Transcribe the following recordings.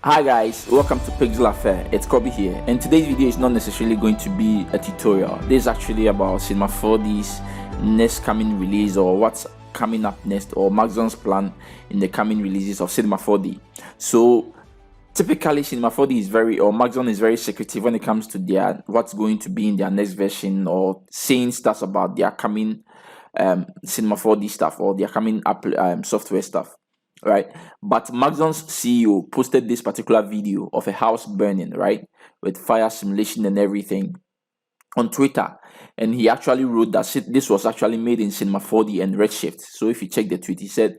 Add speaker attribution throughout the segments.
Speaker 1: Hi guys, welcome to Pixel Affair. It's Kobe here, and today's video is not necessarily going to be a tutorial. This is actually about Cinema 4D's next coming release, or what's coming up next, or Maxon's plan in the coming releases of Cinema 4D. So typically Cinema 4D is Maxon is very secretive when it comes to their what's going to be in their next version, or saying stuff about their coming Cinema 4D stuff, or their coming Apple software stuff, right? But Maxon's CEO posted this particular video of a house burning, right, with fire simulation and everything on Twitter, and he actually wrote that this was actually made in Cinema 4D and Redshift. So if you check the tweet, he said,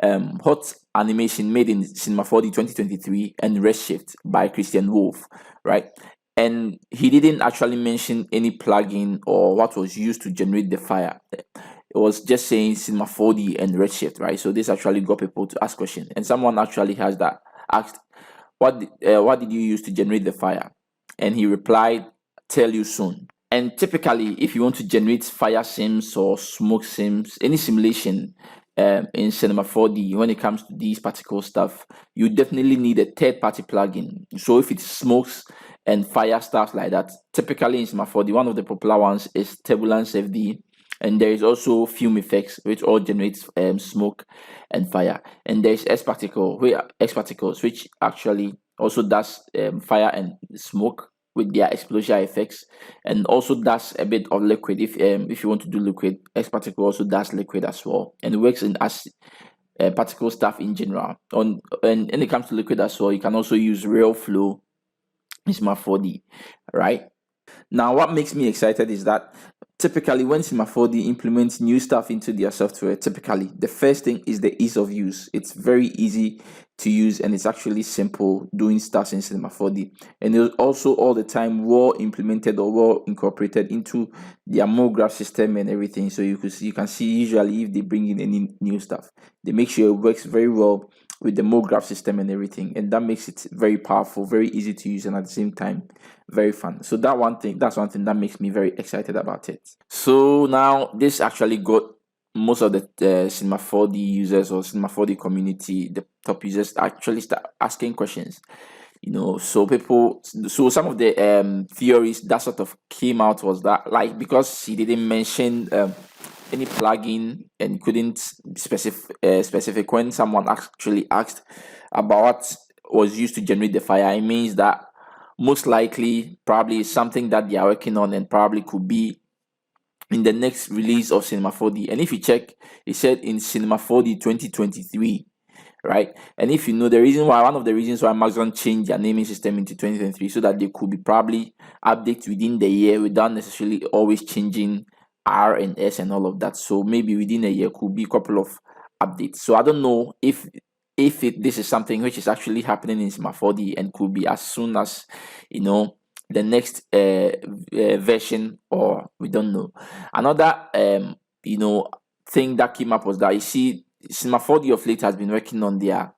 Speaker 1: "Hot animation made in Cinema 4D 2023 and Redshift by Christian Wolf," right? And he didn't actually mention any plugin or what was used to generate the fire. It was just saying Cinema 4D and Redshift, right? So this actually got people to ask questions, and someone actually has that asked, what did you use to generate the fire?" And he replied, "Tell you soon." And typically, if you want to generate fire sims or smoke sims, any simulation in Cinema 4D, when it comes to these particular stuff, you definitely need a third-party plugin. So if it smokes and fire stuff like that, typically in Cinema 4D, one of the popular ones is Turbulence FD, and there is also Fume Effects, which all generates smoke and fire. And there is X Particles, which actually also does fire and smoke with their explosion effects, and also does a bit of liquid. If you want to do liquid, X Particle also does liquid as well, and it works in as particle stuff in general. And when it comes to liquid as well, you can also use Real Flow in Cinema 4D, right? Now, what makes me excited is that typically when Cinema 4D implements new stuff into their software, typically the first thing is the ease of use. It's very easy to use, and it's actually simple doing stuff in Cinema 4D. And it's also all the time well implemented or well incorporated into their MoGraph system and everything. So you can see usually if they bring in any new stuff, they make sure it works very well with the MoGraph system and everything, and that makes it very powerful, very easy to use, and at the same time very fun. So that's one thing that makes me very excited about it. So now this actually got most of the Cinema 4D users or Cinema 4D community, the top users, actually start asking questions. So some of the theories that sort of came out was that, like, because he didn't mention any plugin and couldn't specific when someone actually asked about what was used to generate the fire, it means that most likely probably something that they are working on, and probably could be in the next release of Cinema 4D. And if you check, it said in Cinema 4D 2023, right? And if you know the reason why, one of the reasons why Maxon changed their naming system into 2023, so that they could be probably updates within the year without necessarily always changing R and S and all of that. So maybe within a year could be a couple of updates. So I don't know if this is something which is actually happening in Cinema 4D and could be as soon as the next version, or we don't know. Another thing that came up was that, you see, Cinema 4D of late has been working on their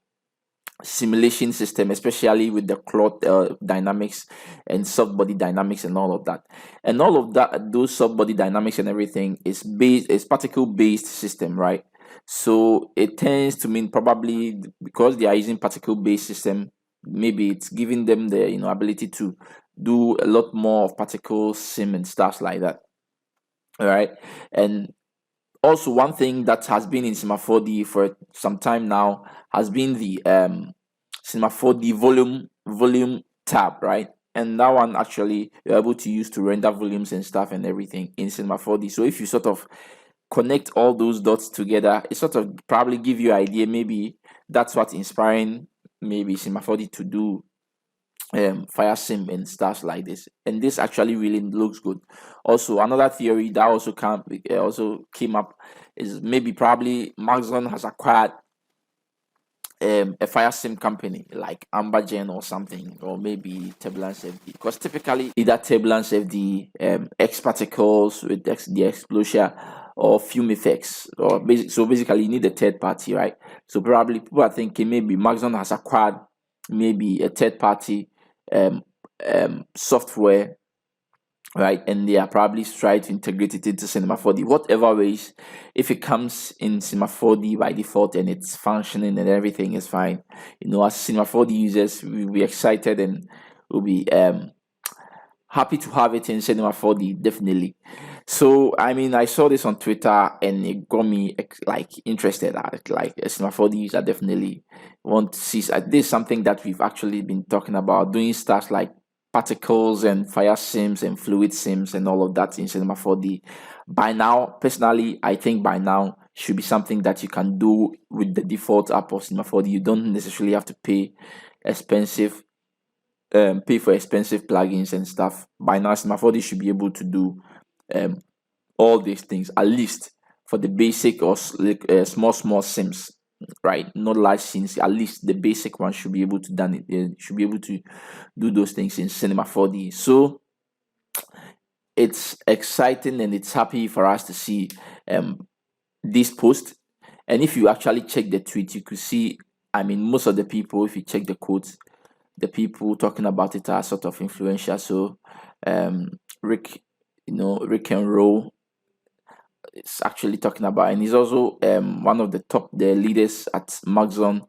Speaker 1: simulation system, especially with the cloth dynamics and soft body dynamics and all of that. And all of that, those soft body dynamics and everything is particle based system, right? So it tends to mean, probably because they are using particle based system, maybe it's giving them the ability to do a lot more of particle sim and stuff like that. All right. And also, one thing that has been in Cinema 4D for some time now has been the Cinema 4D volume tab, right? And that one actually you're able to use to render volumes and stuff and everything in Cinema 4D. So if you sort of connect all those dots together, it sort of probably give you an idea. Maybe that's what's inspiring maybe Cinema 4D to do fire sim and stuff like this, and this actually really looks good. Also, another theory that also came up is maybe probably Maxon has acquired a fire sim company like Ambergen or something, or maybe Turbulence FD, because typically either Turbulence FD, X Particles with the explosion, or Fume Effects, or basically you need a third party, right? So probably people are thinking maybe Maxon has acquired maybe a third party software right? And they are probably trying to integrate it into Cinema 4D. Whatever ways, if it comes in Cinema 4D by default and it's functioning and everything is fine, as Cinema 4D users, we'll be excited and we'll be happy to have it in Cinema 4D, definitely. So I mean, I saw this on Twitter and it got me like interested. Like a Cinema 4D user, definitely want to see. This is something that we've actually been talking about, doing stuff like particles and fire sims and fluid sims and all of that in Cinema 4D. By now, personally, I think by now should be something that you can do with the default app of Cinema 4D. You don't necessarily have to expensive pay for expensive plugins and stuff. By now, Cinema 4D should be able to do um, all these things, at least for the basic or small sims, right? Not large sims. At least the basic one should be able to done it. Should be able to do those things in Cinema 4D. So it's exciting and it's happy for us to see this post. And if you actually check the tweet, you could see. I mean, most of the people, if you check the quotes, the people talking about it are sort of influential. So, Rick, Rick and Roll is actually talking about, and he's also one of the leaders at Maxon.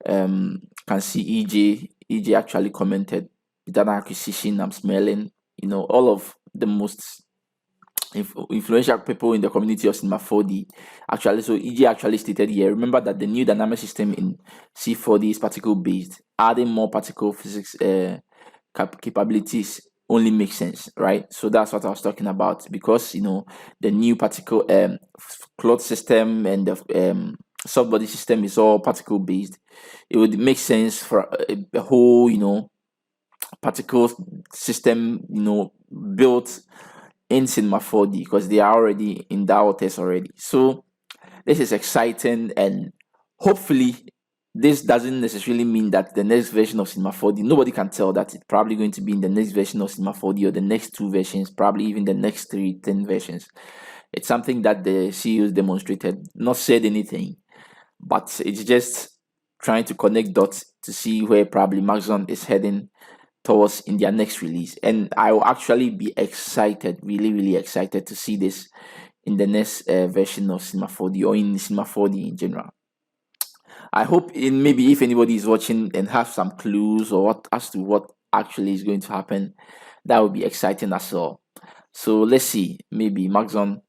Speaker 1: Can see EJ actually commented that acquisition I'm smelling. All of the most influential people in the community of Cinema 4D actually. So EJ actually stated here, remember that the new dynamic system in C4D is particle based. Adding more particle physics capabilities only makes sense, right? So that's what I was talking about, because the new particle cloth system and the soft body system is all particle based. It would make sense for a whole particle system built in Cinema 4D, because they are already in that test already. So this is exciting, and hopefully this doesn't necessarily mean that the next version of Cinema 4D, nobody can tell that it's probably going to be in the next version of Cinema 4D or the next 2 versions, probably even the next 10 versions. It's something that the CEOs demonstrated, not said anything, but it's just trying to connect dots to see where probably Maxon is heading towards in their next release. And I will actually be excited, really, really excited to see this in the next version of Cinema 4D or in Cinema 4D in general. I hope maybe if anybody is watching and have some clues or what as to what actually is going to happen, that would be exciting as well. So let's see, maybe Maxon,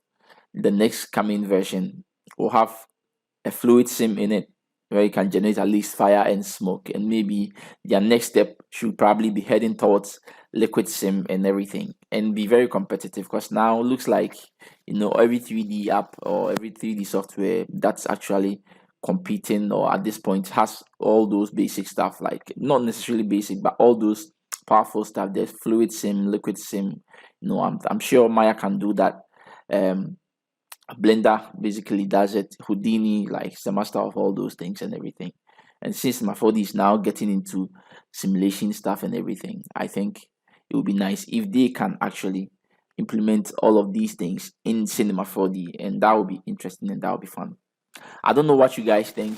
Speaker 1: the next coming version, will have a fluid sim in it where you can generate at least fire and smoke, and maybe their next step should probably be heading towards liquid sim and everything, and be very competitive, because now it looks like every 3D app or every 3D software that's actually competing or at this point has all those basic stuff, like not necessarily basic but all those powerful stuff. There's fluid sim, liquid sim. I'm sure Maya can do that. Blender basically does it. Houdini, like, is the master of all those things and everything. And since my 4D is now getting into simulation stuff and everything, I think it would be nice if they can actually implement all of these things in Cinema 4D, and that would be interesting and that would be fun. I don't know what you guys think.